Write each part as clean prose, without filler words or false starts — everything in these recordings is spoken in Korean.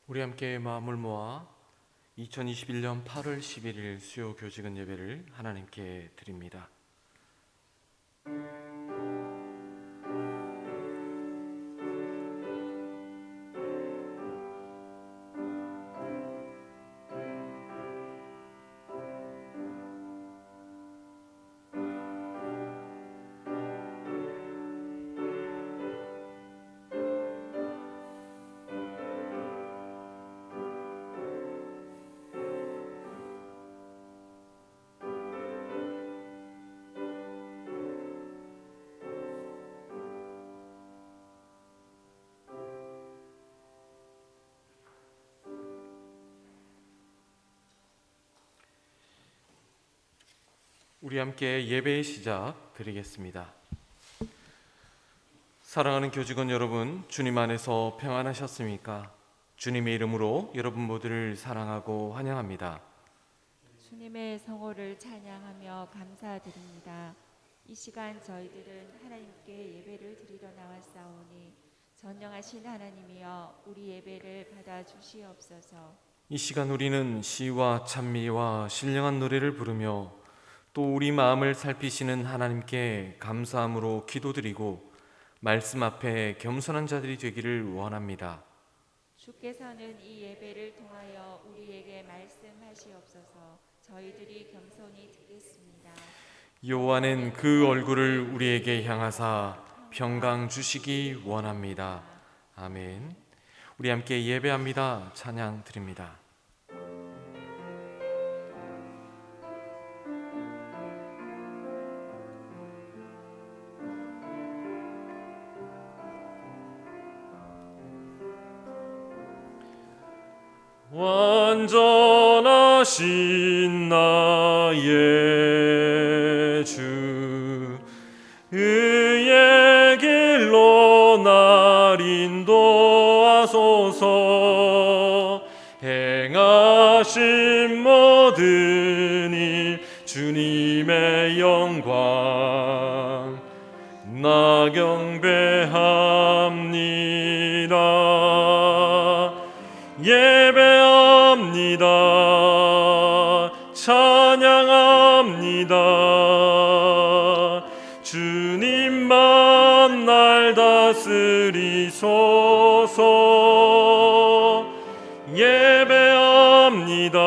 우리 함께 마음을 모아 2021년 8월 11일 수요 교직은 예배를 하나님께 드립니다. 우리 함께 예배의 시작 드리겠습니다. 사랑하는 교직원 여러분, 주님 안에서 평안하셨습니까? 주님의 이름으로 여러분 모두를 사랑하고 환영합니다. 주님의 성호를 찬양하며 감사드립니다. 이 시간 저희들은 하나님께 예배를 드리러 나왔사오니 전능하신 하나님이여 우리 예배를 받아 주시옵소서. 이 시간 우리는 시와 찬미와 신령한 노래를 부르며 또 우리 마음을 살피시는 하나님께 감사함으로 기도드리고 말씀 앞에 겸손한 자들이 되기를 원합니다. 주께서는 이 예배를 통하여 우리에게 말씀하시옵소서. 저희들이 겸손히 듣겠습니다. 여호와는 그 얼굴을 우리에게 향하사 평강 주시기 원합니다. 아멘. 우리 함께 예배합니다. 찬양 드립니다. 완전하신 나의 주, 의의 길로 날 인도하소서. 행하신 모든 일 주님의 영광 나 경배합니다. 예배합니다. 찬양합니다. 주님만 날 다스리소서. 예배합니다.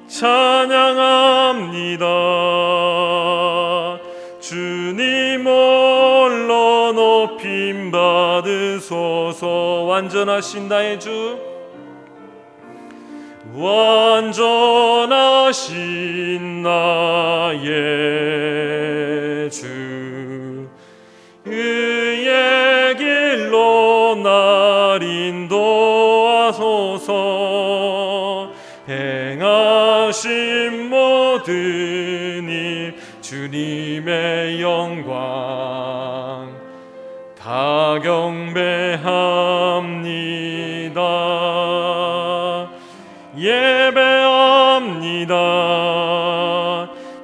찬양합니다. 주님 홀로 높임 받으소서. 완전하신 나의 주, 완전하신 나의 주, 의의 길로 날 인도하소서. 행하신 모든 일 주님의 영광 다 경배합니다. 예배합니다.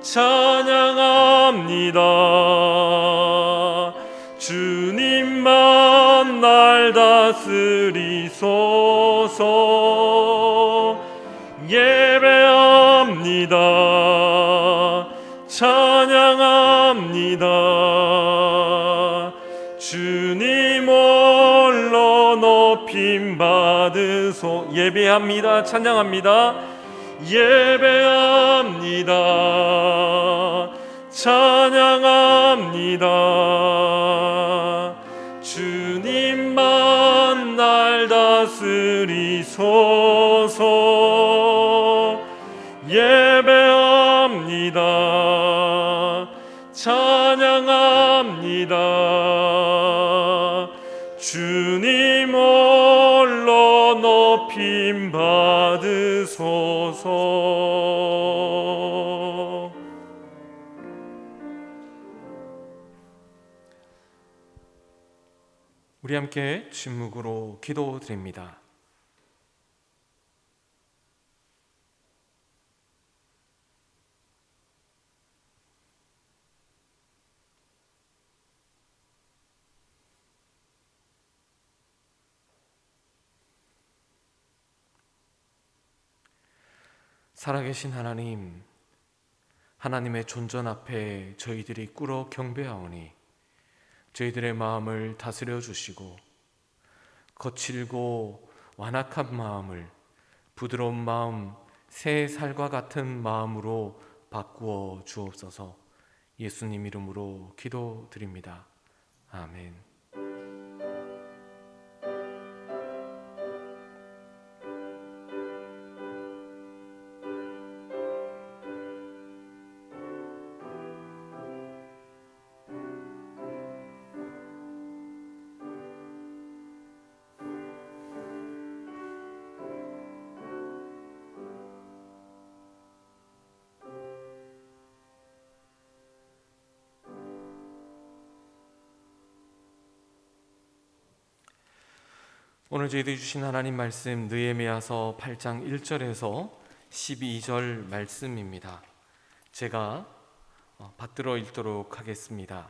찬양합니다. 주님만 날 다스리소서. 예배합니다. 찬양합니다. 주님 홀로 높임 받으소. 예배합니다. 찬양합니다. 예배합니다. 찬양합니다. 주님만 날 다스리소서. 예배합니다. 찬양합니다. 주님 홀로 높임 받으소서. 우리 함께 침묵으로 기도드립니다. 살아계신 하나님, 하나님의 존전 앞에 저희들이 꿇어 경배하오니 저희들의 마음을 다스려 주시고 거칠고 완악한 마음을 부드러운 마음, 새 살과 같은 마음으로 바꾸어 주옵소서. 예수님 이름으로 기도드립니다. 아멘. 오늘 저희들이 주신 하나님 말씀 느헤미야서 8장 1절에서 12절 말씀입니다. 제가 받들어 읽도록 하겠습니다.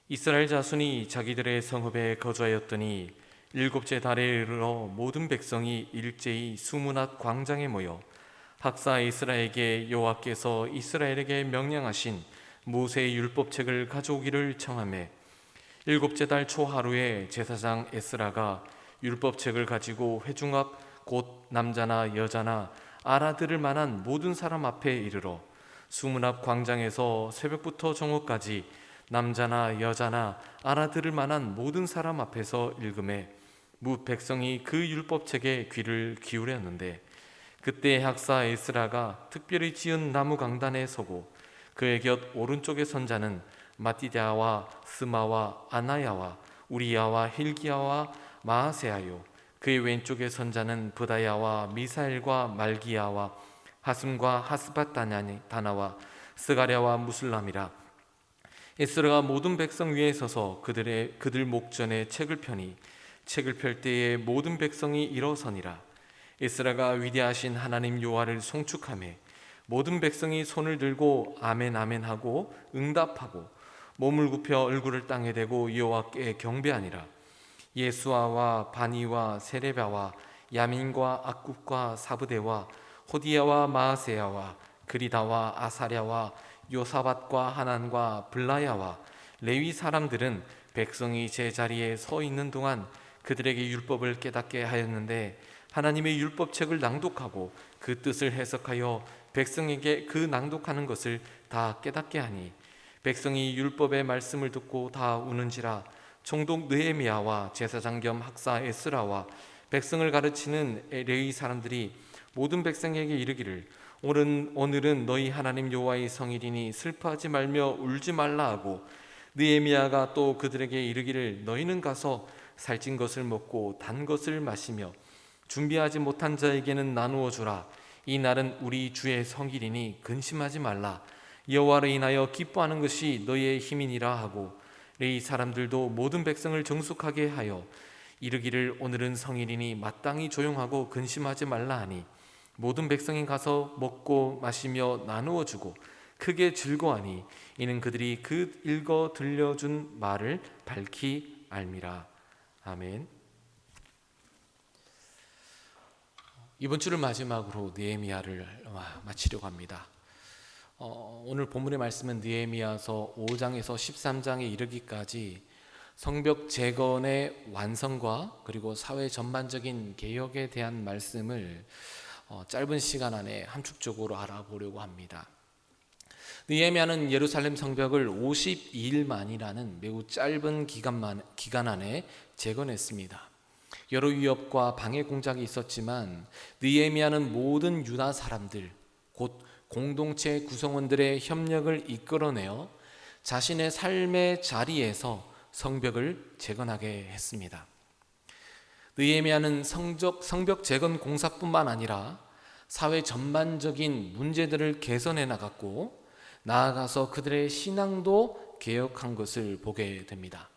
이스라엘 자손이 자기들의 성읍에 거주하였더니 일곱째 달에 이르러 모든 백성이 일제히 수문 앞 광장에 모여 학사 에스라에게 여호와께서 이스라엘에게 명령하신 모세의 율법책을 가져오기를 청하매 일곱째 달 초하루에 제사장 에스라가 율법책을 가지고 회중 앞 곧 남자나 여자나 알아들을 만한 모든 사람 앞에 이르러 수문 앞 광장에서 새벽부터 정오까지 남자나 여자나 알아들을 만한 모든 사람 앞에서 읽음에 무 백성이 그 율법책에 귀를 기울였는데 그때 학사 에스라가 특별히 지은 나무 강단에 서고 그의 곁 오른쪽에 선 자는 마띠다와 스마와 아나야와 우리야와 힐기야와 마아세야요 그의 왼쪽에 선 자는 브다야와 미사엘과 말기야와 하슴과 하스밧다나와 스가랴와 무슬람이라. 에스라가 모든 백성 위에 서서 그들 목전에 책을 펴니 책을 펼 때에 모든 백성이 일어서니라. 에스라가 위대하신 하나님 여호와를 송축하며 모든 백성이 손을 들고 아멘 아멘 하고 응답하고 몸을 굽혀 얼굴을 땅에 대고 여호와께 경배하니라. 예수아와 바니와 세레바와 야민과 악굽과 사브데와 호디야와 마아세야와 그리다와 아사랴와 요사밧과 하난과 블라야와 레위 사람들은 백성이 제자리에 서 있는 동안 그들에게 율법을 깨닫게 하였는데 하나님의 율법책을 낭독하고 그 뜻을 해석하여 백성에게 그 낭독하는 것을 다 깨닫게 하니 백성이 율법의 말씀을 듣고 다 우는지라. 총독 느헤미야와 제사장 겸 학사 에스라와 백성을 가르치는 레위 사람들이 모든 백성에게 이르기를 오늘은 너희 하나님 여호와의 성일이니 슬퍼하지 말며 울지 말라 하고 느헤미야가 또 그들에게 이르기를 너희는 가서 살찐 것을 먹고 단 것을 마시며 준비하지 못한 자에게는 나누어 주라. 이 날은 우리 주의 성일이니 근심하지 말라. 여호와를 인하여 기뻐하는 것이 너희의 힘이니라 하고 레위 사람들도 모든 백성을 정숙하게 하여 이르기를 오늘은 성일이니 마땅히 조용하고 근심하지 말라 하니 모든 백성이 가서 먹고 마시며 나누어 주고 크게 즐거워하니 이는 그들이 그 읽어 들려준 말을 밝히 알미라. 아멘. 이번 주를 마지막으로 느헤미야를 마치려고 합니다. 오늘 본문의 말씀은 느헤미야서 5장에서 13장에 이르기까지 성벽 재건의 완성과 그리고 사회 전반적인 개혁에 대한 말씀을 짧은 시간 안에 함축적으로 알아보려고 합니다. 느헤미야는 예루살렘 성벽을 52일 만이라는 매우 짧은 기간 안에 재건했습니다. 여러 위협과 방해 공작이 있었지만 느헤미야는 모든 유다 사람들 곧 공동체 구성원들의 협력을 이끌어내어 자신의 삶의 자리에서 성벽을 재건하게 했습니다. 느헤미야는 성벽 재건 공사뿐만 아니라 사회 전반적인 문제들을 개선해 나갔고 나아가서 그들의 신앙도 개혁한 것을 보게 됩니다.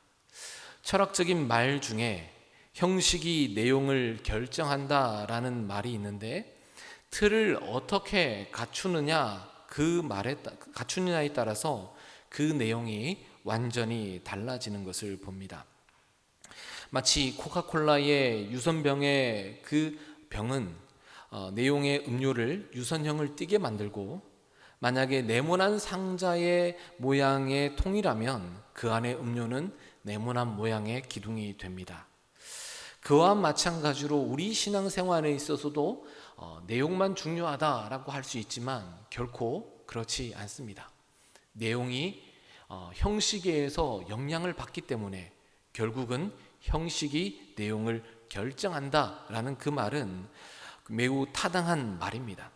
철학적인 말 중에 형식이 내용을 결정한다라는 말이 있는데 틀을 어떻게 갖추느냐에 따라서 그 내용이 완전히 달라지는 것을 봅니다. 마치 코카콜라의 유선병의 그 병은 내용의 음료를 유선형을 띄게 만들고, 만약에 네모난 상자의 모양의 통이라면 그 안에 음료는 네모난 모양의 기둥이 됩니다. 그와 마찬가지로 우리 신앙생활에 있어서도 내용만 중요하다라고 할 수 있지만 결코 그렇지 않습니다. 내용이 형식에서 영향을 받기 때문에 결국은 형식이 내용을 결정한다라는 그 말은 매우 타당한 말입니다.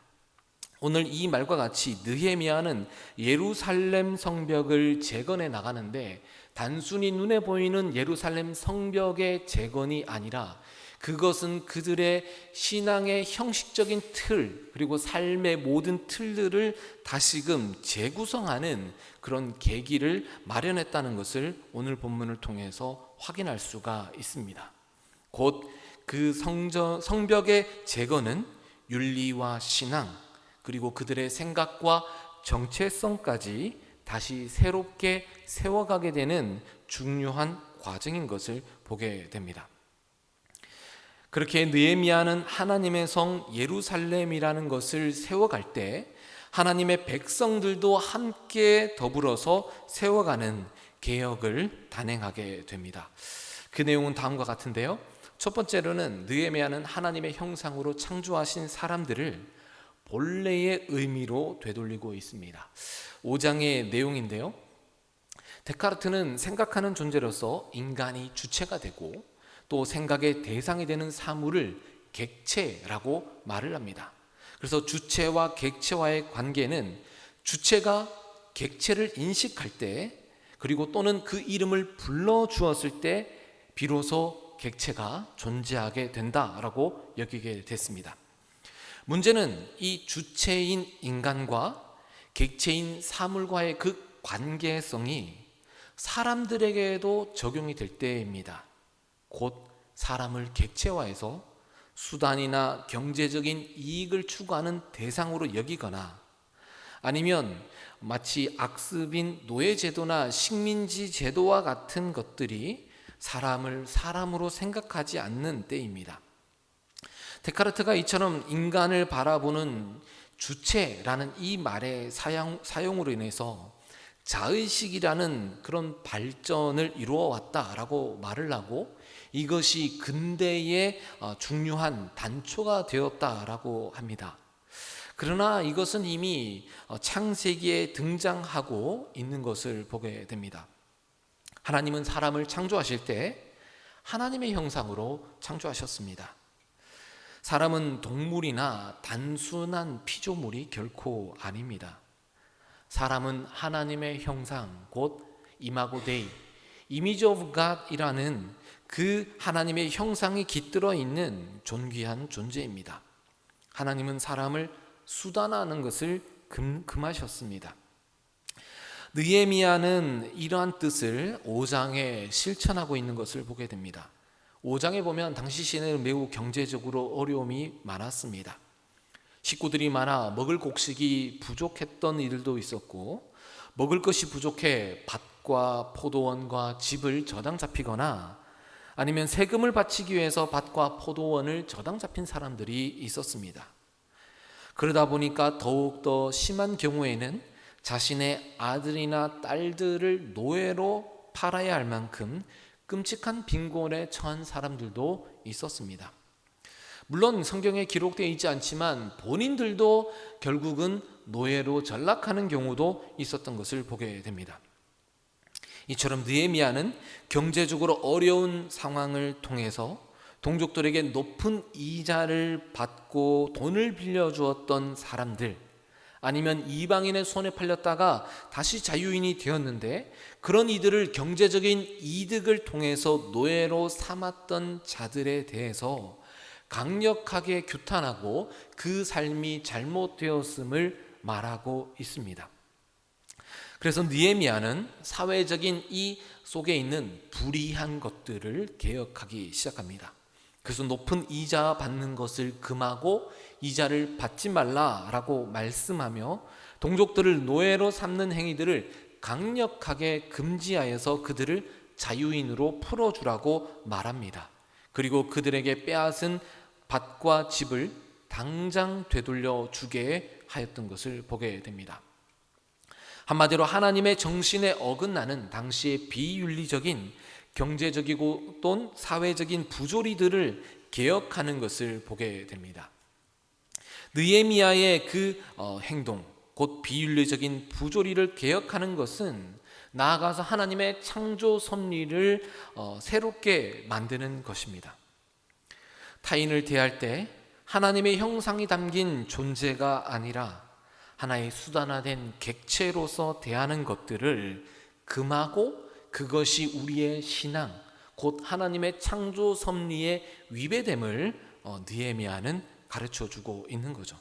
오늘 이 말과 같이 느헤미야는 예루살렘 성벽을 재건해 나가는데 단순히 눈에 보이는 예루살렘 성벽의 재건이 아니라 그것은 그들의 신앙의 형식적인 틀, 그리고 삶의 모든 틀들을 다시금 재구성하는 그런 계기를 마련했다는 것을 오늘 본문을 통해서 확인할 수가 있습니다. 곧 그 성벽의 재건은 윤리와 신앙, 그리고 그들의 생각과 정체성까지 다시 새롭게 세워가게 되는 중요한 과정인 것을 보게 됩니다. 그렇게 느헤미야는 하나님의 성 예루살렘이라는 것을 세워갈 때 하나님의 백성들도 함께 더불어서 세워가는 개혁을 단행하게 됩니다. 그 내용은 다음과 같은데요. 첫 번째로는 느헤미야는 하나님의 형상으로 창조하신 사람들을 본래의 의미로 되돌리고 있습니다. 5장의 내용인데요. 데카르트는 생각하는 존재로서 인간이 주체가 되고 또 생각의 대상이 되는 사물을 객체라고 말을 합니다. 그래서 주체와 객체와의 관계는 주체가 객체를 인식할 때, 그리고 또는 그 이름을 불러주었을 때 비로소 객체가 존재하게 된다라고 여기게 됐습니다. 문제는 이 주체인 인간과 객체인 사물과의 그 관계성이 사람들에게도 적용이 될 때입니다. 곧 사람을 객체화해서 수단이나 경제적인 이익을 추구하는 대상으로 여기거나, 아니면 마치 악습인 노예제도나 식민지 제도와 같은 것들이 사람을 사람으로 생각하지 않는 때입니다. 데카르트가 이처럼 인간을 바라보는 주체라는 이 말의 사용으로 인해서 자의식이라는 그런 발전을 이루어 왔다라고 말을 하고, 이것이 근대의 중요한 단초가 되었다라고 합니다. 그러나 이것은 이미 창세기에 등장하고 있는 것을 보게 됩니다. 하나님은 사람을 창조하실 때 하나님의 형상으로 창조하셨습니다. 사람은 동물이나 단순한 피조물이 결코 아닙니다. 사람은 하나님의 형상, 곧 이마고 데이, 이미지 오브 갓이라는 그 하나님의 형상이 깃들어 있는 존귀한 존재입니다. 하나님은 사람을 수단화하는 것을 금하셨습니다. 느헤미야는 이러한 뜻을 5장에 실천하고 있는 것을 보게 됩니다. 5장에 보면 당시 시대는 매우 경제적으로 어려움이 많았습니다. 식구들이 많아 먹을 곡식이 부족했던 이들도 있었고, 먹을 것이 부족해 밭과 포도원과 집을 저당 잡히거나 아니면 세금을 바치기 위해서 밭과 포도원을 저당 잡힌 사람들이 있었습니다. 그러다 보니까 더욱더 심한 경우에는 자신의 아들이나 딸들을 노예로 팔아야 할 만큼 끔찍한 빈곤에 처한 사람들도 있었습니다. 물론 성경에 기록되어 있지 않지만 본인들도 결국은 노예로 전락하는 경우도 있었던 것을 보게 됩니다. 이처럼 느헤미야는 경제적으로 어려운 상황을 통해서 동족들에게 높은 이자를 받고 돈을 빌려주었던 사람들, 아니면 이방인의 손에 팔렸다가 다시 자유인이 되었는데 그런 이들을 경제적인 이득을 통해서 노예로 삼았던 자들에 대해서 강력하게 규탄하고 그 삶이 잘못되었음을 말하고 있습니다. 그래서 느헤미야는 사회적인 이 속에 있는 불이한 것들을 개혁하기 시작합니다. 그래서 높은 이자 받는 것을 금하고 이자를 받지 말라라고 말씀하며 동족들을 노예로 삼는 행위들을 강력하게 금지하여서 그들을 자유인으로 풀어주라고 말합니다. 그리고 그들에게 빼앗은 밭과 집을 당장 되돌려 주게 하였던 것을 보게 됩니다. 한마디로 하나님의 정신에 어긋나는 당시의 비윤리적인 경제적이고 또는 사회적인 부조리들을 개혁하는 것을 보게 됩니다. 느헤미야의 그 행동, 곧 비윤리적인 부조리를 개혁하는 것은 나아가서 하나님의 창조 섭리를 새롭게 만드는 것입니다. 타인을 대할 때 하나님의 형상이 담긴 존재가 아니라 하나의 수단화된 객체로서 대하는 것들을 금하고 그것이 우리의 신앙, 곧 하나님의 창조 섭리의 위배됨을 느헤미야는 가르쳐주고 있는 거죠.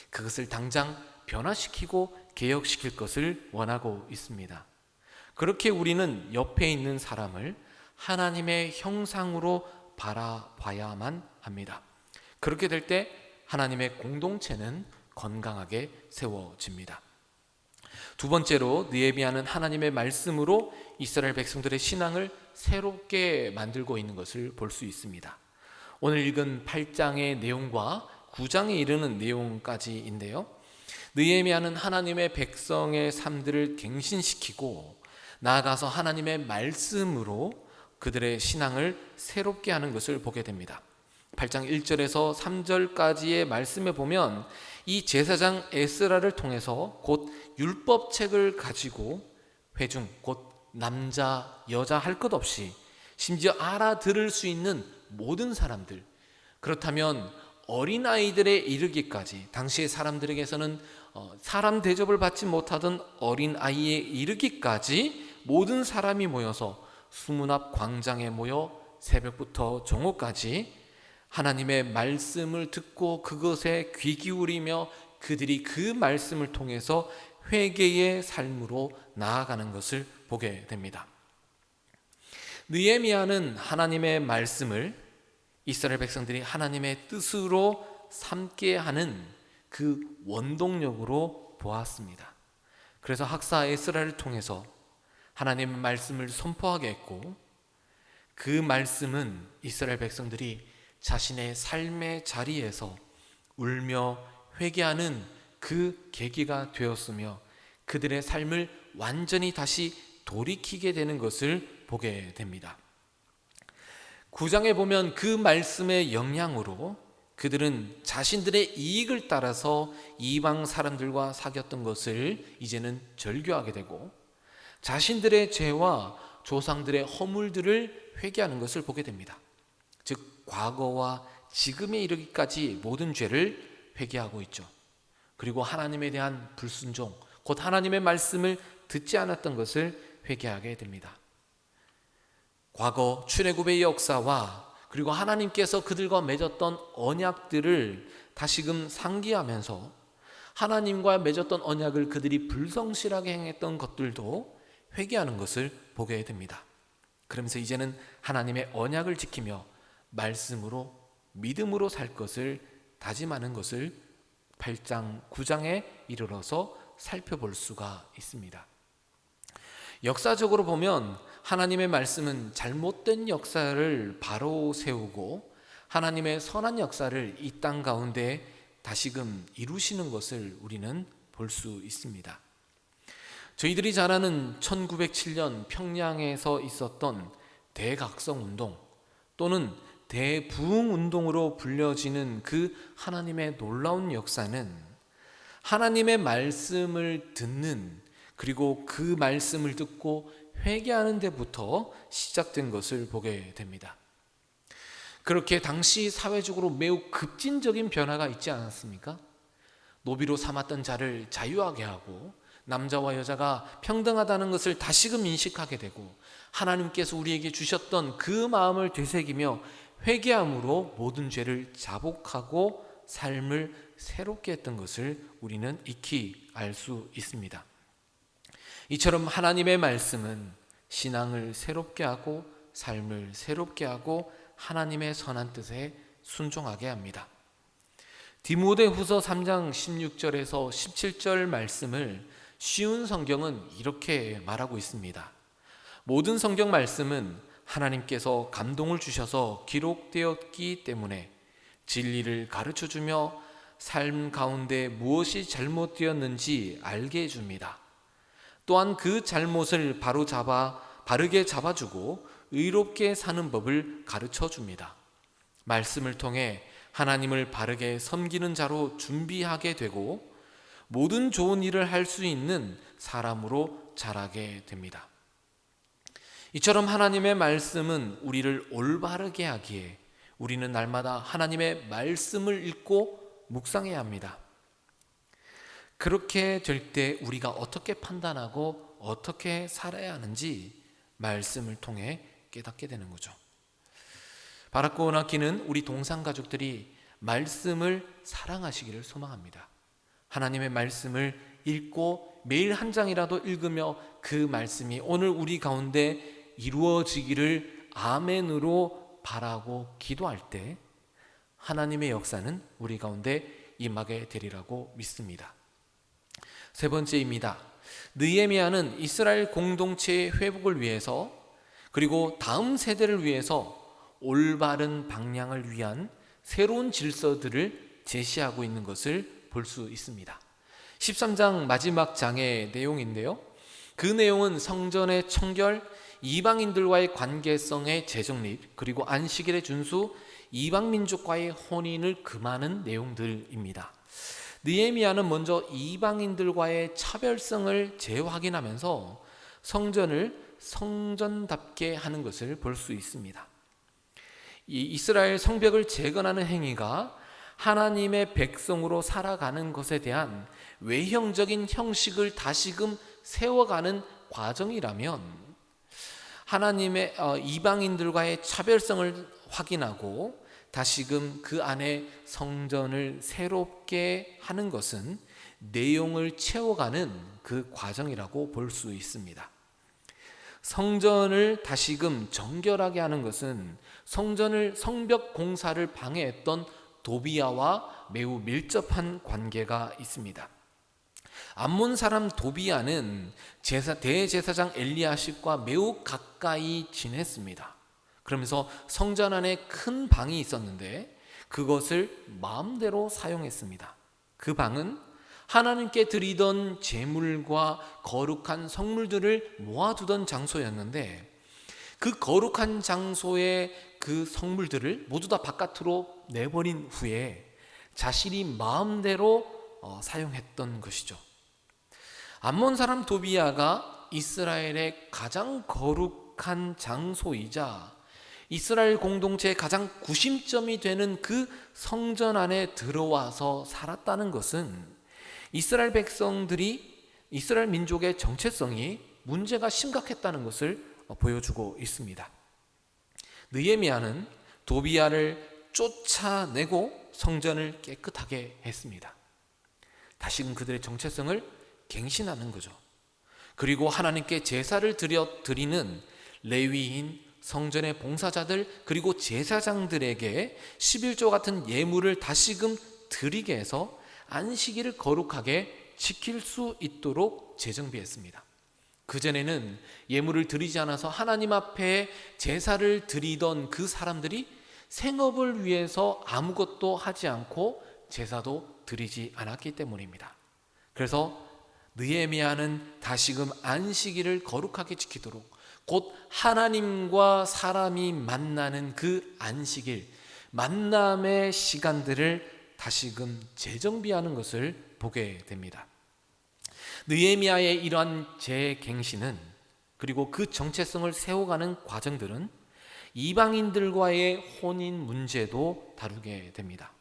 그것을 당장 변화시키고 개혁시킬 것을 원하고 있습니다. 그렇게 우리는 옆에 있는 사람을 하나님의 형상으로 바라봐야만 합니다. 그렇게 될 때 하나님의 공동체는 건강하게 세워집니다. 두 번째로 느헤미야는 하나님의 말씀으로 이스라엘 백성들의 신앙을 새롭게 만들고 있는 것을 볼 수 있습니다. 오늘 읽은 8장의 내용과 9장에 이르는 내용까지인데요. 느헤미야는 하나님의 백성의 삶들을 갱신시키고 나아가서 하나님의 말씀으로 그들의 신앙을 새롭게 하는 것을 보게 됩니다. 8장 1절에서 3절까지의 말씀에 보면 이 제사장 에스라를 통해서 곧 율법책을 가지고 회중, 곧 남자, 여자 할 것 없이 심지어 알아들을 수 있는 모든 사람들, 그렇다면 어린아이들에 이르기까지, 당시의 사람들에게서는 사람 대접을 받지 못하던 어린아이에 이르기까지 모든 사람이 모여서 수문 앞 광장에 모여 새벽부터 정오까지 하나님의 말씀을 듣고 그것에 귀 기울이며 그들이 그 말씀을 통해서 회개의 삶으로 나아가는 것을 보게 됩니다. 느헤미야는 하나님의 말씀을 이스라엘 백성들이 하나님의 뜻으로 삼게 하는 그 원동력으로 보았습니다. 그래서 학사 에스라를 통해서 하나님의 말씀을 선포하게 했고, 그 말씀은 이스라엘 백성들이 자신의 삶의 자리에서 울며 회개하는 그 계기가 되었으며 그들의 삶을 완전히 다시 돌이키게 되는 것을 보게 됩니다. 9장에 보면 그 말씀의 영향으로 그들은 자신들의 이익을 따라서 이방 사람들과 사귀었던 것을 이제는 절교하게 되고 자신들의 죄와 조상들의 허물들을 회개하는 것을 보게 됩니다. 즉 과거와 지금에 이르기까지 모든 죄를 회개하고 있죠. 그리고 하나님에 대한 불순종, 곧 하나님의 말씀을 듣지 않았던 것을 회개하게 됩니다. 과거 출애굽의 역사와 그리고 하나님께서 그들과 맺었던 언약들을 다시금 상기하면서 하나님과 맺었던 언약을 그들이 불성실하게 행했던 것들도 회개하는 것을 보게 됩니다. 그러면서 이제는 하나님의 언약을 지키며 말씀으로 믿음으로 살 것을 다짐하는 것을 8장 9장에 이르러서 살펴볼 수가 있습니다. 역사적으로 보면 하나님의 말씀은 잘못된 역사를 바로 세우고 하나님의 선한 역사를 이 땅 가운데 다시금 이루시는 것을 우리는 볼 수 있습니다. 저희들이 잘 아는 1907년 평양에서 있었던 대각성운동 또는 대부흥운동으로 불려지는 그 하나님의 놀라운 역사는 하나님의 말씀을 듣는, 그리고 그 말씀을 듣고 회개하는 데부터 시작된 것을 보게 됩니다. 그렇게 당시 사회적으로 매우 급진적인 변화가 있지 않았습니까? 노비로 삼았던 자를 자유하게 하고 남자와 여자가 평등하다는 것을 다시금 인식하게 되고 하나님께서 우리에게 주셨던 그 마음을 되새기며 회개함으로 모든 죄를 자복하고 삶을 새롭게 했던 것을 우리는 익히 알 수 있습니다. 이처럼 하나님의 말씀은 신앙을 새롭게 하고 삶을 새롭게 하고 하나님의 선한 뜻에 순종하게 합니다. 디모데후서 3장 16절에서 17절 말씀을 쉬운 성경은 이렇게 말하고 있습니다. 모든 성경 말씀은 하나님께서 감동을 주셔서 기록되었기 때문에 진리를 가르쳐주며 삶 가운데 무엇이 잘못되었는지 알게 해줍니다. 또한 그 잘못을 바르게 잡아주고 의롭게 사는 법을 가르쳐 줍니다. 말씀을 통해 하나님을 바르게 섬기는 자로 준비하게 되고 모든 좋은 일을 할 수 있는 사람으로 자라게 됩니다. 이처럼 하나님의 말씀은 우리를 올바르게 하기에 우리는 날마다 하나님의 말씀을 읽고 묵상해야 합니다. 그렇게 될 때 우리가 어떻게 판단하고 어떻게 살아야 하는지 말씀을 통해 깨닫게 되는 거죠. 바라고 원하기는 우리 동상 가족들이 말씀을 사랑하시기를 소망합니다. 하나님의 말씀을 읽고 매일 한 장이라도 읽으며 그 말씀이 오늘 우리 가운데 이루어지기를 아멘으로 바라고 기도할 때 하나님의 역사는 우리 가운데 임하게 되리라고 믿습니다. 세 번째입니다. 느헤미야는 이스라엘 공동체의 회복을 위해서 그리고 다음 세대를 위해서 올바른 방향을 위한 새로운 질서들을 제시하고 있는 것을 볼 수 있습니다. 13장 마지막 장의 내용인데요. 그 내용은 성전의 청결, 이방인들과의 관계성의 재정립, 그리고 안식일의 준수, 이방민족과의 혼인을 금하는 내용들입니다. 느헤미야는 먼저 이방인들과의 차별성을 재확인하면서 성전을 성전답게 하는 것을 볼 수 있습니다. 이 이스라엘 성벽을 재건하는 행위가 하나님의 백성으로 살아가는 것에 대한 외형적인 형식을 다시금 세워가는 과정이라면 하나님의 이방인들과의 차별성을 확인하고 다시금 그 안에 성전을 새롭게 하는 것은 내용을 채워가는 그 과정이라고 볼 수 있습니다. 성전을 다시금 정결하게 하는 것은 성벽 공사를 방해했던 도비야와 매우 밀접한 관계가 있습니다. 암몬 사람 도비야는 대제사장 엘리야십과 매우 가까이 지냈습니다. 그러면서 성전 안에 큰 방이 있었는데 그것을 마음대로 사용했습니다. 그 방은 하나님께 드리던 제물과 거룩한 성물들을 모아두던 장소였는데 그 거룩한 장소의 그 성물들을 모두 다 바깥으로 내버린 후에 자신이 마음대로 사용했던 것이죠. 암몬 사람 도비야가 이스라엘의 가장 거룩한 장소이자 이스라엘 공동체의 가장 구심점이 되는 그 성전 안에 들어와서 살았다는 것은 이스라엘 백성들이 이스라엘 민족의 정체성이 문제가 심각했다는 것을 보여주고 있습니다. 느헤미야는 도비야를 쫓아내고 성전을 깨끗하게 했습니다. 다시금 그들의 정체성을 갱신하는 거죠. 그리고 하나님께 제사를 드리는 레위인, 성전의 봉사자들 그리고 제사장들에게 11조 같은 예물을 다시금 드리게 해서 안식일을 거룩하게 지킬 수 있도록 재정비했습니다. 그전에는 예물을 드리지 않아서 하나님 앞에 제사를 드리던 그 사람들이 생업을 위해서 아무것도 하지 않고 제사도 드리지 않았기 때문입니다. 그래서 느헤미야는 다시금 안식일을 거룩하게 지키도록 곧 하나님과 사람이 만나는 그 안식일, 만남의 시간들을 다시금 재정비하는 것을 보게 됩니다. 느헤미야의 이러한 재갱신은 그리고 그 정체성을 세워가는 과정들은 이방인들과의 혼인 문제도 다루게 됩니다.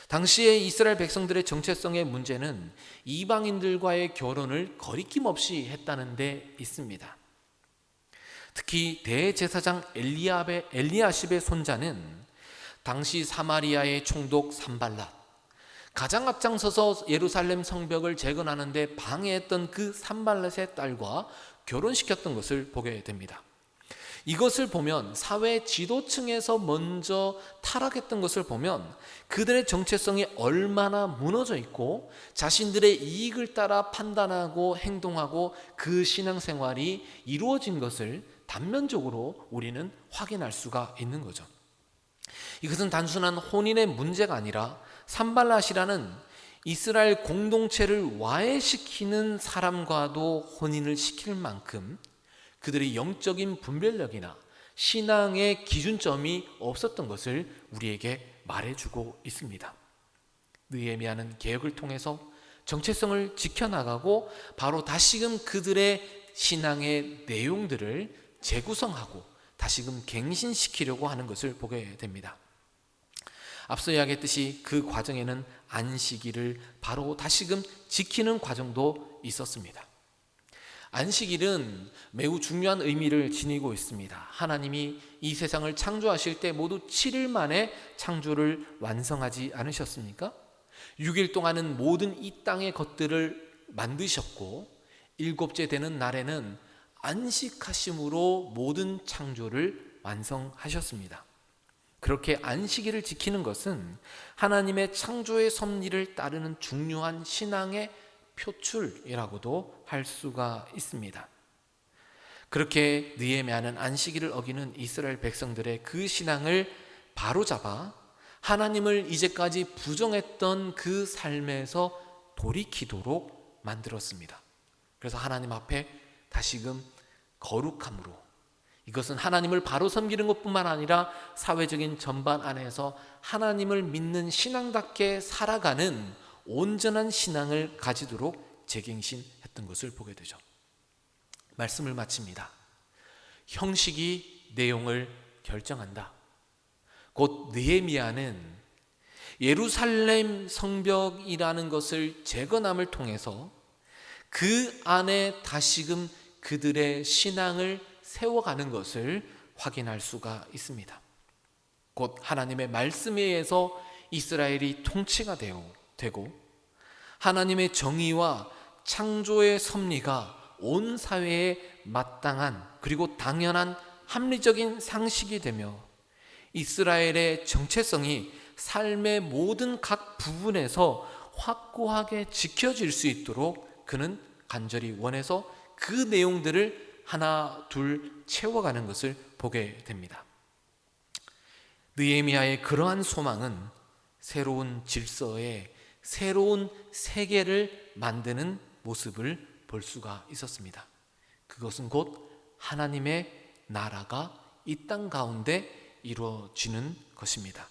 당시에 이스라엘 백성들의 정체성의 문제는 이방인들과의 결혼을 거리낌 없이 했다는 데 있습니다. 특히 대제사장 엘리야십의 손자는 당시 사마리아의 총독 산발랏, 가장 앞장서서 예루살렘 성벽을 재건하는 데 방해했던 그 산발랏의 딸과 결혼시켰던 것을 보게 됩니다. 이것을 보면 사회 지도층에서 먼저 타락했던 것을 보면 그들의 정체성이 얼마나 무너져 있고 자신들의 이익을 따라 판단하고 행동하고 그 신앙생활이 이루어진 것을 단면적으로 우리는 확인할 수가 있는 거죠. 이것은 단순한 혼인의 문제가 아니라 산발랏이라는 이스라엘 공동체를 와해시키는 사람과도 혼인을 시킬 만큼 그들의 영적인 분별력이나 신앙의 기준점이 없었던 것을 우리에게 말해주고 있습니다. 느헤미야는 개혁을 통해서 정체성을 지켜나가고 바로 다시금 그들의 신앙의 내용들을 재구성하고 다시금 갱신시키려고 하는 것을 보게 됩니다. 앞서 이야기했듯이 그 과정에는 안식일을 바로 다시금 지키는 과정도 있었습니다. 안식일은 매우 중요한 의미를 지니고 있습니다. 하나님이 이 세상을 창조하실 때 모두 7일 만에 창조를 완성하지 않으셨습니까? 6일 동안은 모든 이 땅의 것들을 만드셨고 7째 되는 날에는 안식하심으로 모든 창조를 완성하셨습니다. 그렇게 안식일을 지키는 것은 하나님의 창조의 섭리를 따르는 중요한 신앙의 표출이라고도 할 수가 있습니다. 그렇게 느헤미야는 안식일을 어기는 이스라엘 백성들의 그 신앙을 바로잡아 하나님을 이제까지 부정했던 그 삶에서 돌이키도록 만들었습니다. 그래서 하나님 앞에 다시금 거룩함으로, 이것은 하나님을 바로 섬기는 것뿐만 아니라 사회적인 전반 안에서 하나님을 믿는 신앙답게 살아가는 온전한 신앙을 가지도록 재갱신했던 것을 보게 되죠. 말씀을 마칩니다. 형식이 내용을 결정한다. 곧 느헤미야는 예루살렘 성벽이라는 것을 재건함을 통해서 그 안에 다시금 그들의 신앙을 세워가는 것을 확인할 수가 있습니다. 곧 하나님의 말씀에 의해서 이스라엘이 통치가 되고 하나님의 정의와 창조의 섭리가 온 사회에 마땅한 그리고 당연한 합리적인 상식이 되며 이스라엘의 정체성이 삶의 모든 각 부분에서 확고하게 지켜질 수 있도록 그는 간절히 원해서 그 내용들을 하나 둘 채워가는 것을 보게 됩니다. 느헤미야의 그러한 소망은 새로운 질서의 새로운 세계를 만드는 모습을 볼 수가 있었습니다. 그것은 곧 하나님의 나라가 이 땅 가운데 이루어지는 것입니다.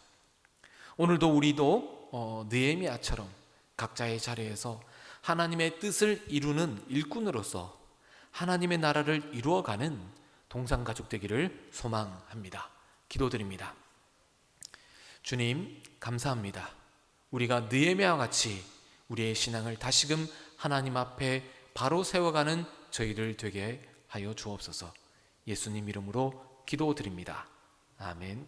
오늘도 우리도 느헤미야처럼 각자의 자리에서 하나님의 뜻을 이루는 일꾼으로서 하나님의 나라를 이루어가는 동산가족 되기를 소망합니다. 기도드립니다. 주님, 감사합니다. 우리가 느헤미야와 같이 우리의 신앙을 다시금 하나님 앞에 바로 세워가는 저희들 되게 하여 주옵소서. 예수님 이름으로 기도드립니다. 아멘.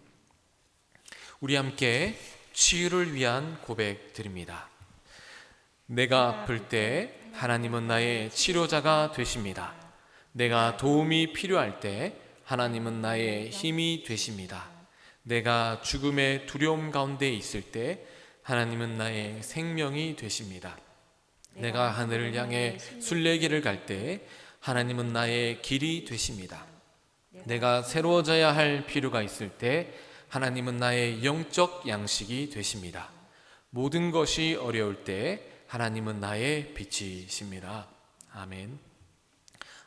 우리 함께 치유를 위한 고백 드립니다. 내가 아플 때 하나님은 나의 치료자가 되십니다. 내가 도움이 필요할 때 하나님은 나의 힘이 되십니다. 내가 죽음의 두려움 가운데 있을 때 하나님은 나의 생명이 되십니다. 내가 하늘을 향해 순례길을 갈 때 하나님은 나의 길이 되십니다. 내가 새로워져야 할 필요가 있을 때 하나님은 나의 영적 양식이 되십니다. 모든 것이 어려울 때 하나님은 나의 빛이십니다. 아멘.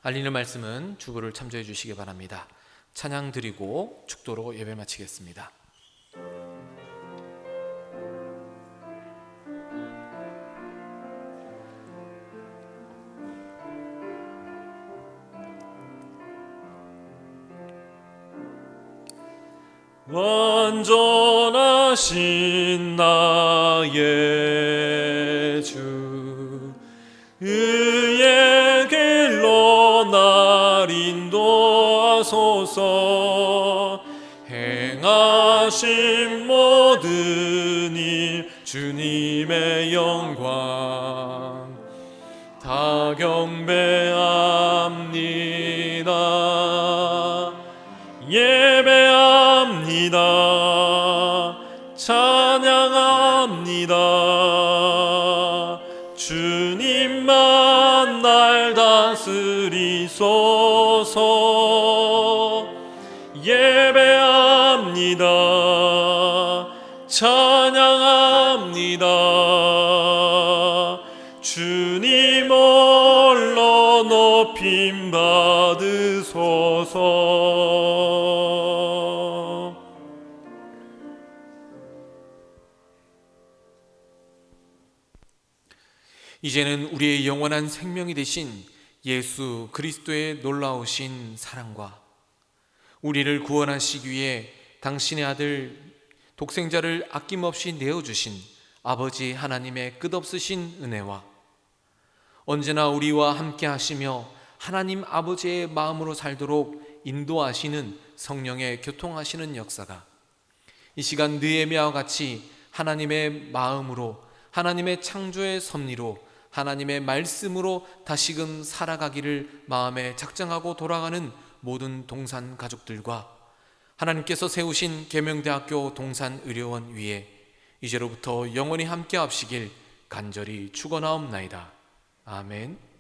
알리는 말씀은 주보를 참조해 주시기 바랍니다. 찬양 드리고 축도로 예배 마치겠습니다. 완전하신 나의 주, 의의 길로 날 인도하소서. 행하신 모든 일 주님의 영광 다 경배합니다. 예배합니다. 찬양합니다. 주님만 날 다스리소서. 예배합니다. 찬양합니다. 주님 홀로 높임 받으소서. 이제는 우리의 영원한 생명이 되신 예수 그리스도의 놀라우신 사랑과 우리를 구원하시기 위해 당신의 아들 독생자를 아낌없이 내어주신 아버지 하나님의 끝없으신 은혜와 언제나 우리와 함께 하시며 하나님 아버지의 마음으로 살도록 인도하시는 성령의 교통하시는 역사가 이 시간 느헤미야와 같이 하나님의 마음으로, 하나님의 창조의 섭리로, 하나님의 말씀으로 다시금 살아가기를 마음에 작정하고 돌아가는 모든 동산 가족들과 하나님께서 세우신 계명대학교 동산의료원 위에 이제로부터 영원히 함께 하시길 간절히 축원하옵나이다. 아멘.